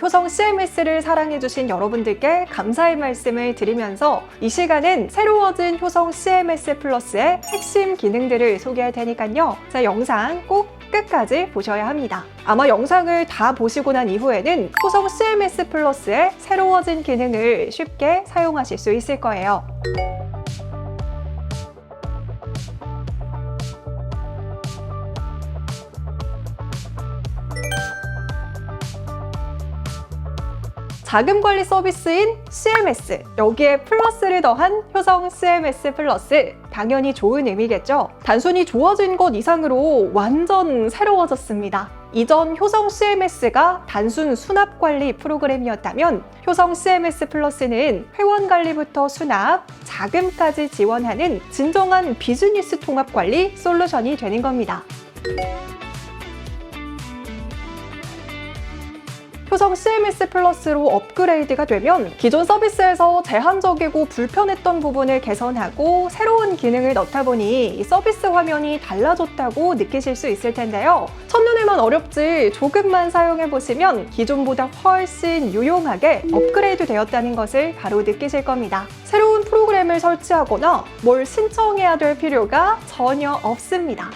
효성 CMS를 사랑해주신 여러분들께 감사의 말씀을 드리면서 이 시간은 새로워진 효성 CMS 플러스의 핵심 기능들을 소개할 테니까요. 제 영상 꼭 끝까지 보셔야 합니다. 아마 영상을 다 보시고 난 이후에는 효성 CMS 플러스의 새로워진 기능을 쉽게 사용하실 수 있을 거예요. 자금관리 서비스인 CMS, 여기에 플러스를 더한 효성 CMS 플러스, 당연히 좋은 의미겠죠? 단순히 좋아진 것 이상으로 완전 새로워졌습니다. 이전 효성 CMS가 단순 수납관리 프로그램이었다면 효성 CMS 플러스는 회원관리부터 수납, 자금까지 지원하는 진정한 비즈니스 통합관리 솔루션이 되는 겁니다. 효성 CMS 플러스로 업그레이드가 되면 기존 서비스에서 제한적이고 불편했던 부분을 개선하고 새로운 기능을 넣다 보니 이 서비스 화면이 달라졌다고 느끼실 수 있을 텐데요. 첫눈에만 어렵지 조금만 사용해보시면 기존보다 훨씬 유용하게 업그레이드 되었다는 것을 바로 느끼실 겁니다. 새로운 프로그램을 설치하거나 뭘 신청해야 될 필요가 전혀 없습니다.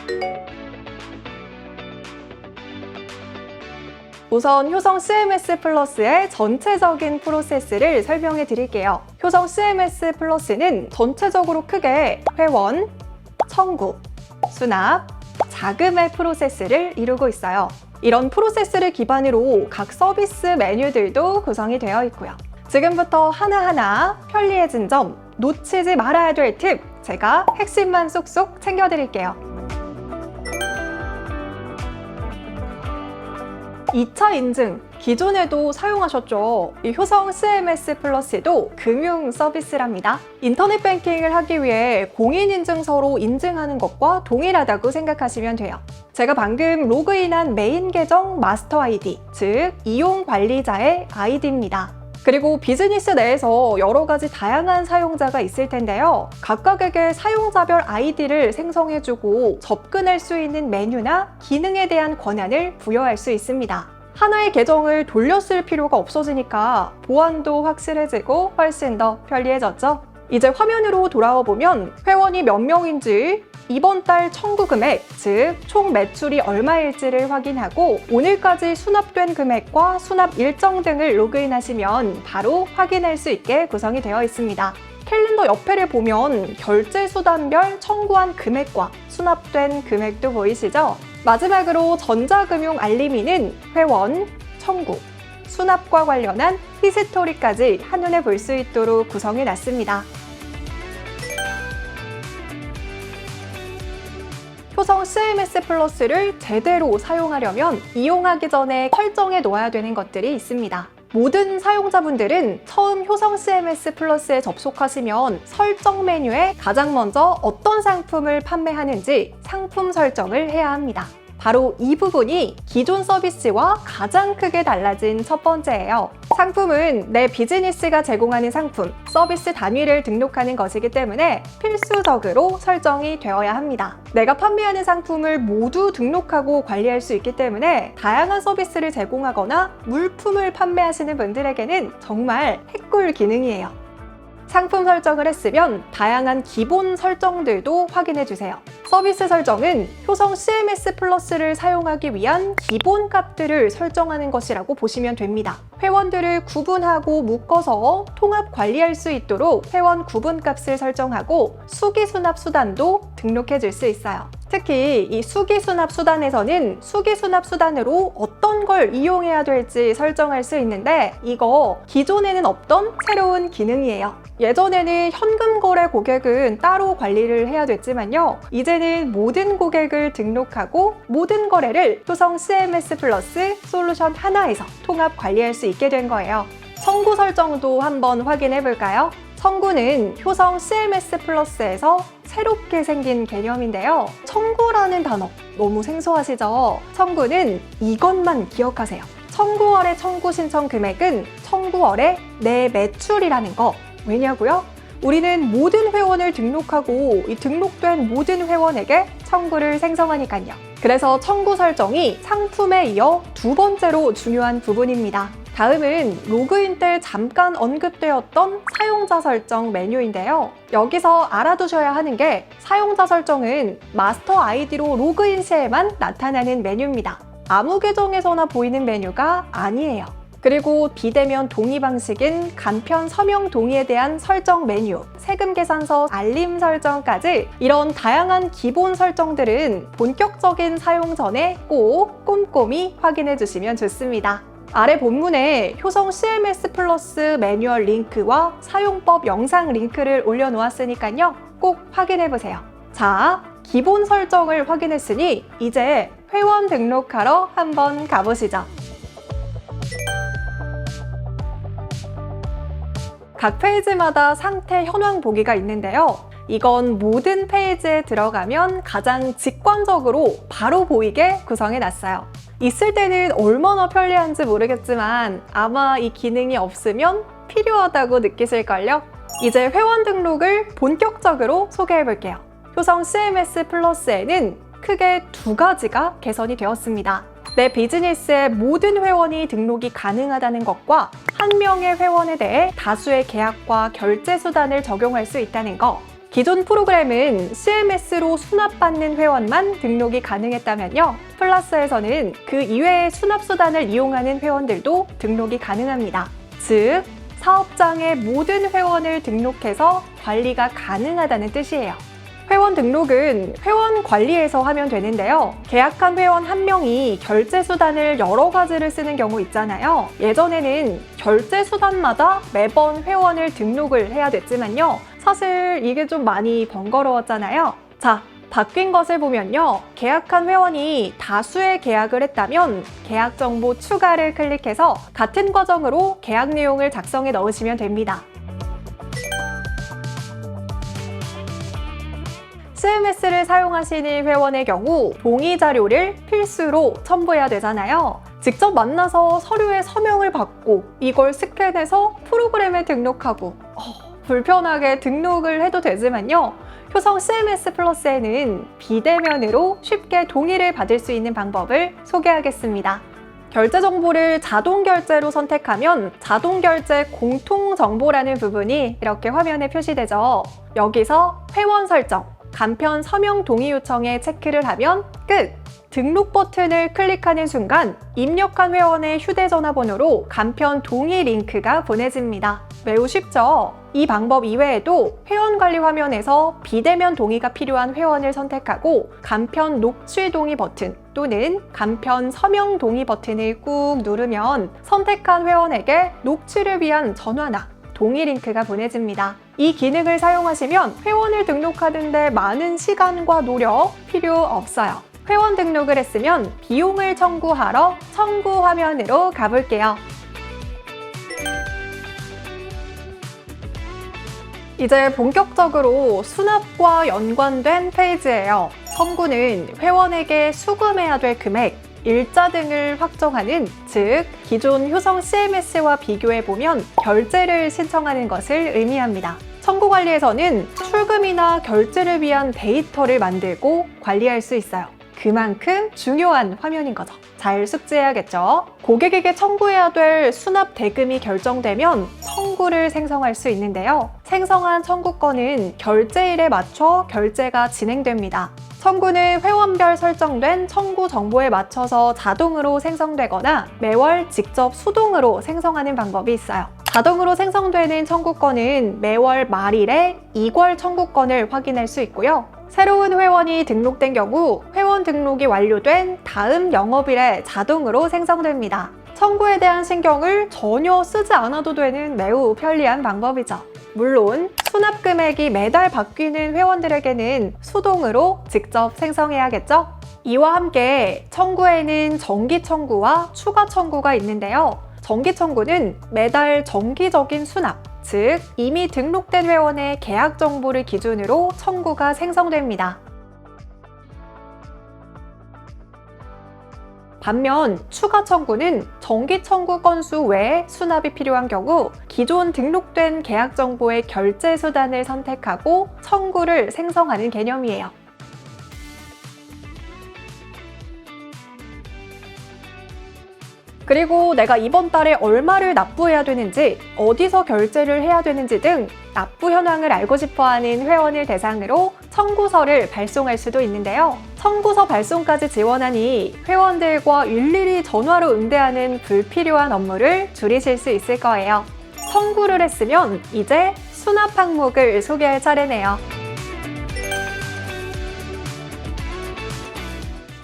우선 효성 CMS 플러스의 전체적인 프로세스를 설명해 드릴게요. 효성 CMS 플러스는 전체적으로 크게 회원, 청구, 수납, 자금의 프로세스를 이루고 있어요. 이런 프로세스를 기반으로 각 서비스 메뉴들도 구성이 되어 있고요. 지금부터 하나하나 편리해진 점, 놓치지 말아야 될 팁, 제가 핵심만 쏙쏙 챙겨드릴게요. 2차 인증, 기존에도 사용하셨죠? 이 효성 CMS 플러스도 금융 서비스랍니다. 인터넷 뱅킹을 하기 위해 공인인증서로 인증하는 것과 동일하다고 생각하시면 돼요. 제가 방금 로그인한 메인 계정 마스터 아이디, 즉 이용 관리자의 아이디입니다. 그리고 비즈니스 내에서 여러 가지 다양한 사용자가 있을 텐데요. 각각에게 사용자별 아이디를 생성해주고 접근할 수 있는 메뉴나 기능에 대한 권한을 부여할 수 있습니다. 하나의 계정을 돌려 쓸 필요가 없어지니까 보안도 확실해지고 훨씬 더 편리해졌죠? 이제 화면으로 돌아와 보면 회원이 몇 명인지, 이번 달 청구 금액, 즉 총 매출이 얼마일지를 확인하고 오늘까지 수납된 금액과 수납 일정 등을 로그인하시면 바로 확인할 수 있게 구성이 되어 있습니다. 캘린더 옆에를 보면 결제 수단별 청구한 금액과 수납된 금액도 보이시죠? 마지막으로 전자금융 알림이는 회원, 청구, 수납과 관련한 히스토리까지 한눈에 볼 수 있도록 구성해 놨습니다. 효성 CMS 플러스를 제대로 사용하려면 이용하기 전에 설정해 놓아야 되는 것들이 있습니다. 모든 사용자분들은 처음 효성 CMS 플러스에 접속하시면 설정 메뉴에 가장 먼저 어떤 상품을 판매하는지 상품 설정을 해야 합니다. 바로 이 부분이 기존 서비스와 가장 크게 달라진 첫 번째예요. 상품은 내 비즈니스가 제공하는 상품, 서비스 단위를 등록하는 것이기 때문에 필수적으로 설정이 되어야 합니다. 내가 판매하는 상품을 모두 등록하고 관리할 수 있기 때문에 다양한 서비스를 제공하거나 물품을 판매하시는 분들에게는 정말 핵꿀 기능이에요. 상품 설정을 했으면 다양한 기본 설정들도 확인해 주세요. 서비스 설정은 효성 CMS 플러스를 사용하기 위한 기본 값들을 설정하는 것이라고 보시면 됩니다. 회원들을 구분하고 묶어서 통합 관리할 수 있도록 회원 구분 값을 설정하고 수기수납 수단도 등록해 줄 수 있어요. 특히 이 수기수납 수단에서는 수기수납 수단으로 어떤 걸 이용해야 될지 설정할 수 있는데 이거 기존에는 없던 새로운 기능이에요. 예전에는 현금 거래 고객은 따로 관리를 해야 됐지만요. 이제는 모든 고객을 등록하고 모든 거래를 효성 CMS 플러스 솔루션 하나에서 통합 관리할 수 있게 된 거예요. 청구 설정도 한번 확인해 볼까요? 청구는 효성 CMS 플러스에서 새롭게 생긴 개념인데요. 청구라는 단어 너무 생소하시죠? 청구는 이것만 기억하세요. 청구월의 청구 신청 금액은 청구월의 내 매출이라는 거. 왜냐고요? 우리는 모든 회원을 등록하고 이 등록된 모든 회원에게 청구를 생성하니까요. 그래서 청구 설정이 상품에 이어 두 번째로 중요한 부분입니다. 다음은 로그인 때 잠깐 언급되었던 사용자 설정 메뉴인데요. 여기서 알아두셔야 하는 게 사용자 설정은 마스터 아이디로 로그인 시에만 나타나는 메뉴입니다. 아무 계정에서나 보이는 메뉴가 아니에요. 그리고 비대면 동의 방식인 간편 서명 동의에 대한 설정 메뉴, 세금 계산서 알림 설정까지 이런 다양한 기본 설정들은 본격적인 사용 전에 꼭 꼼꼼히 확인해 주시면 좋습니다. 아래 본문에 효성 CMS 플러스 매뉴얼 링크와 사용법 영상 링크를 올려놓았으니까요. 꼭 확인해 보세요. 자, 기본 설정을 확인했으니 이제 회원 등록하러 한번 가보시죠. 각 페이지마다 상태 현황 보기가 있는데요. 이건 모든 페이지에 들어가면 가장 직관적으로 바로 보이게 구성해 놨어요. 있을 때는 얼마나 편리한지 모르겠지만 아마 이 기능이 없으면 필요하다고 느끼실걸요? 이제 회원 등록을 본격적으로 소개해 볼게요. 효성 CMS 플러스에는 크게 두 가지가 개선이 되었습니다. 내 비즈니스의 모든 회원이 등록이 가능하다는 것과 한 명의 회원에 대해 다수의 계약과 결제 수단을 적용할 수 있다는 것. 기존 프로그램은 CMS로 수납받는 회원만 등록이 가능했다면요. 플러스에서는 그 이외의 수납 수단을 이용하는 회원들도 등록이 가능합니다. 즉, 사업장의 모든 회원을 등록해서 관리가 가능하다는 뜻이에요. 회원 등록은 회원 관리에서 하면 되는데요. 계약한 회원 한 명이 결제 수단을 여러 가지를 쓰는 경우 있잖아요. 예전에는 결제 수단마다 매번 회원을 등록을 해야 됐지만요. 사실 이게 좀 많이 번거로웠잖아요. 자, 바뀐 것을 보면요. 계약한 회원이 다수의 계약을 했다면 계약 정보 추가를 클릭해서 같은 과정으로 계약 내용을 작성해 넣으시면 됩니다. CMS를 사용하시는 회원의 경우 동의 자료를 필수로 첨부해야 되잖아요. 직접 만나서 서류에 서명을 받고 이걸 스캔해서 프로그램에 등록하고 불편하게 등록을 해도 되지만요. 효성 CMS 플러스에는 비대면으로 쉽게 동의를 받을 수 있는 방법을 소개하겠습니다. 결제 정보를 자동 결제로 선택하면 자동 결제 공통 정보라는 부분이 이렇게 화면에 표시되죠. 여기서 회원 설정, 간편 서명 동의 요청에 체크를 하면 끝! 등록 버튼을 클릭하는 순간 입력한 회원의 휴대전화 번호로 간편 동의 링크가 보내집니다. 매우 쉽죠? 이 방법 이외에도 회원관리 화면에서 비대면 동의가 필요한 회원을 선택하고 간편 녹취 동의 버튼 또는 간편 서명 동의 버튼을 꾹 누르면 선택한 회원에게 녹취를 위한 전화나 동의 링크가 보내집니다. 이 기능을 사용하시면 회원을 등록하는데 많은 시간과 노력 필요 없어요. 회원 등록을 했으면 비용을 청구하러 청구 화면으로 가볼게요. 이제 본격적으로 수납과 연관된 페이지예요. 청구는 회원에게 수금해야 될 금액, 일자 등을 확정하는, 즉 기존 효성 CMS와 비교해보면 결제를 신청하는 것을 의미합니다. 청구 관리에서는 출금이나 결제를 위한 데이터를 만들고 관리할 수 있어요. 그만큼 중요한 화면인 거죠. 잘 숙지해야겠죠? 고객에게 청구해야 될 수납 대금이 결정되면 청구를 생성할 수 있는데요. 생성한 청구건은 결제일에 맞춰 결제가 진행됩니다. 청구는 회원별 설정된 청구 정보에 맞춰서 자동으로 생성되거나 매월 직접 수동으로 생성하는 방법이 있어요. 자동으로 생성되는 청구건은 매월 말일에 이괄 청구건을 확인할 수 있고요. 새로운 회원이 등록된 경우 회원 등록이 완료된 다음 영업일에 자동으로 생성됩니다. 청구에 대한 신경을 전혀 쓰지 않아도 되는 매우 편리한 방법이죠. 물론 수납 금액이 매달 바뀌는 회원들에게는 수동으로 직접 생성해야겠죠? 이와 함께 청구에는 정기 청구와 추가 청구가 있는데요. 정기 청구는 매달 정기적인 수납, 즉 이미 등록된 회원의 계약 정보를 기준으로 청구가 생성됩니다. 반면 추가 청구는 정기 청구 건수 외에 수납이 필요한 경우 기존 등록된 계약 정보의 결제 수단을 선택하고 청구를 생성하는 개념이에요. 그리고 내가 이번 달에 얼마를 납부해야 되는지, 어디서 결제를 해야 되는지 등 납부 현황을 알고 싶어하는 회원을 대상으로 청구서를 발송할 수도 있는데요. 청구서 발송까지 지원하니 회원들과 일일이 전화로 응대하는 불필요한 업무를 줄이실 수 있을 거예요. 청구를 했으면 이제 수납 항목을 소개할 차례네요.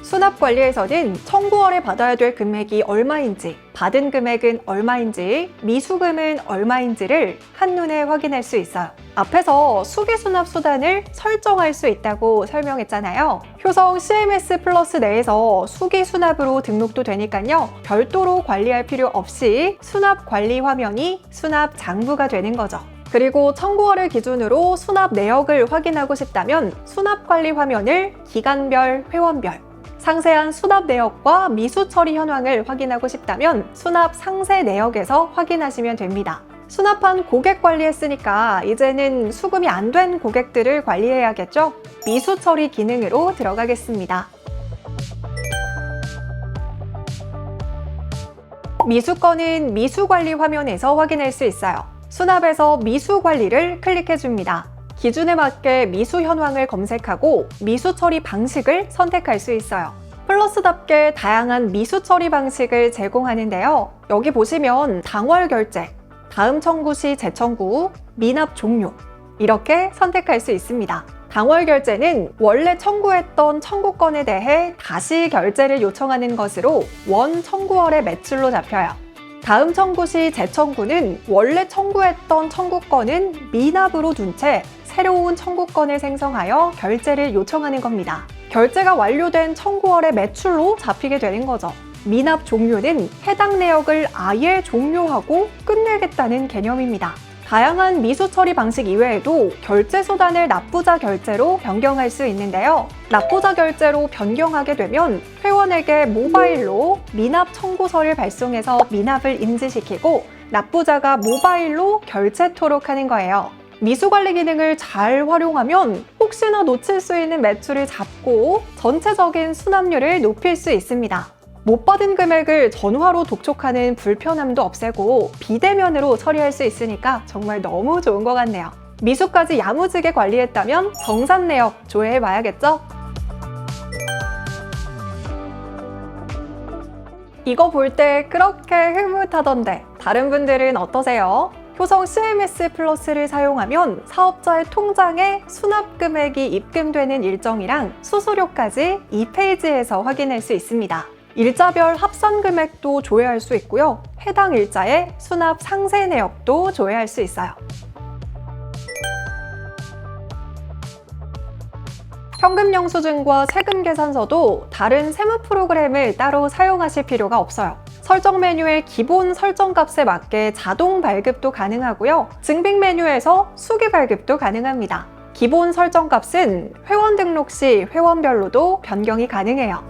수납관리에서는 청구월에 받아야 될 금액이 얼마인지, 받은 금액은 얼마인지, 미수금은 얼마인지를 한눈에 확인할 수 있어요. 앞에서 수기수납 수단을 설정할 수 있다고 설명했잖아요. 효성 CMS 플러스 내에서 수기수납으로 등록도 되니까요. 별도로 관리할 필요 없이 수납 관리 화면이 수납 장부가 되는 거죠. 그리고 청구월을 기준으로 수납 내역을 확인하고 싶다면 수납 관리 화면을 기간별, 회원별, 상세한 수납 내역과 미수 처리 현황을 확인하고 싶다면 수납 상세 내역에서 확인하시면 됩니다. 수납한 고객 관리했으니까 이제는 수금이 안 된 고객들을 관리해야겠죠? 미수 처리 기능으로 들어가겠습니다. 미수건은 미수 관리 화면에서 확인할 수 있어요. 수납에서 미수 관리를 클릭해줍니다. 기준에 맞게 미수 현황을 검색하고 미수 처리 방식을 선택할 수 있어요. 플러스답게 다양한 미수 처리 방식을 제공하는데요. 여기 보시면 당월 결제, 다음 청구 시 재청구, 미납 종료 이렇게 선택할 수 있습니다. 당월 결제는 원래 청구했던 청구건에 대해 다시 결제를 요청하는 것으로 원 청구월의 매출로 잡혀요. 다음 청구 시 재청구는 원래 청구했던 청구건은 미납으로 둔 채 새로운 청구건을 생성하여 결제를 요청하는 겁니다. 결제가 완료된 청구월의 매출로 잡히게 되는 거죠. 미납 종료는 해당 내역을 아예 종료하고 끝내겠다는 개념입니다. 다양한 미수 처리 방식 이외에도 결제 수단을 납부자 결제로 변경할 수 있는데요. 납부자 결제로 변경하게 되면 회원에게 모바일로 미납 청구서를 발송해서 미납을 인지시키고 납부자가 모바일로 결제토록 하는 거예요. 미수관리 기능을 잘 활용하면 혹시나 놓칠 수 있는 매출을 잡고 전체적인 수납률을 높일 수 있습니다. 못 받은 금액을 전화로 독촉하는 불편함도 없애고 비대면으로 처리할 수 있으니까 정말 너무 좋은 것 같네요. 미수까지 야무지게 관리했다면 정산 내역 조회해봐야겠죠? 이거 볼 때 그렇게 흐뭇하던데 다른 분들은 어떠세요? 효성 CMS 플러스를 사용하면 사업자의 통장에 수납 금액이 입금되는 일정이랑 수수료까지 이 페이지에서 확인할 수 있습니다. 일자별 합산 금액도 조회할 수 있고요. 해당 일자의 수납 상세 내역도 조회할 수 있어요. 현금 영수증과 세금 계산서도 다른 세무 프로그램을 따로 사용하실 필요가 없어요. 설정 메뉴의 기본 설정 값에 맞게 자동 발급도 가능하고요. 증빙 메뉴에서 수기 발급도 가능합니다. 기본 설정 값은 회원 등록 시 회원별로도 변경이 가능해요.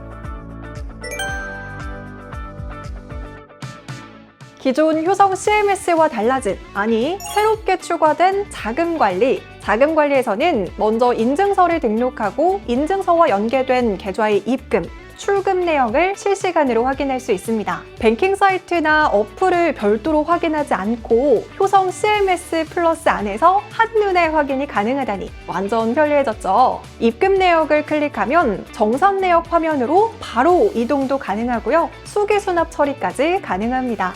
기존 효성 CMS와 달라진, 아니 새롭게 추가된 자금 관리. 자금 관리에서는 먼저 인증서를 등록하고 인증서와 연계된 계좌의 입금, 출금 내역을 실시간으로 확인할 수 있습니다. 뱅킹 사이트나 어플을 별도로 확인하지 않고 효성 CMS 플러스 안에서 한눈에 확인이 가능하다니 완전 편리해졌죠. 입금 내역을 클릭하면 정산 내역 화면으로 바로 이동도 가능하고요. 수기 수납 처리까지 가능합니다.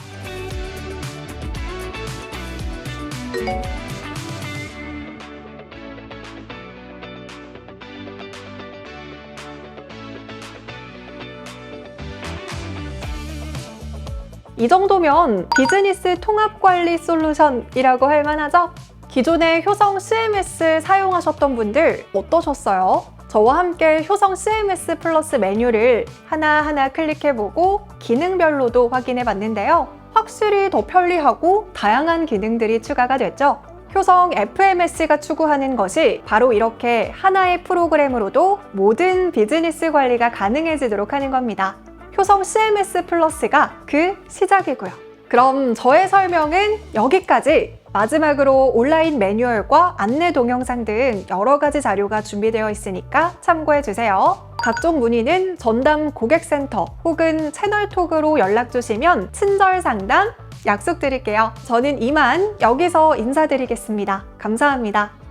이 정도면 비즈니스 통합관리 솔루션이라고 할 만하죠? 기존에 효성 CMS 사용하셨던 분들 어떠셨어요? 저와 함께 효성 CMS 플러스 메뉴를 하나하나 클릭해보고 기능별로도 확인해봤는데요. 확실히 더 편리하고 다양한 기능들이 추가가 됐죠. 효성 FMS가 추구하는 것이 바로 이렇게 하나의 프로그램으로도 모든 비즈니스 관리가 가능해지도록 하는 겁니다. 효성 CMS 플러스가 그 시작이고요. 그럼 저의 설명은 여기까지. 마지막으로 온라인 매뉴얼과 안내 동영상 등 여러 가지 자료가 준비되어 있으니까 참고해주세요. 각종 문의는 전담 고객센터 혹은 채널톡으로 연락주시면 친절 상담 약속드릴게요. 저는 이만 여기서 인사드리겠습니다. 감사합니다.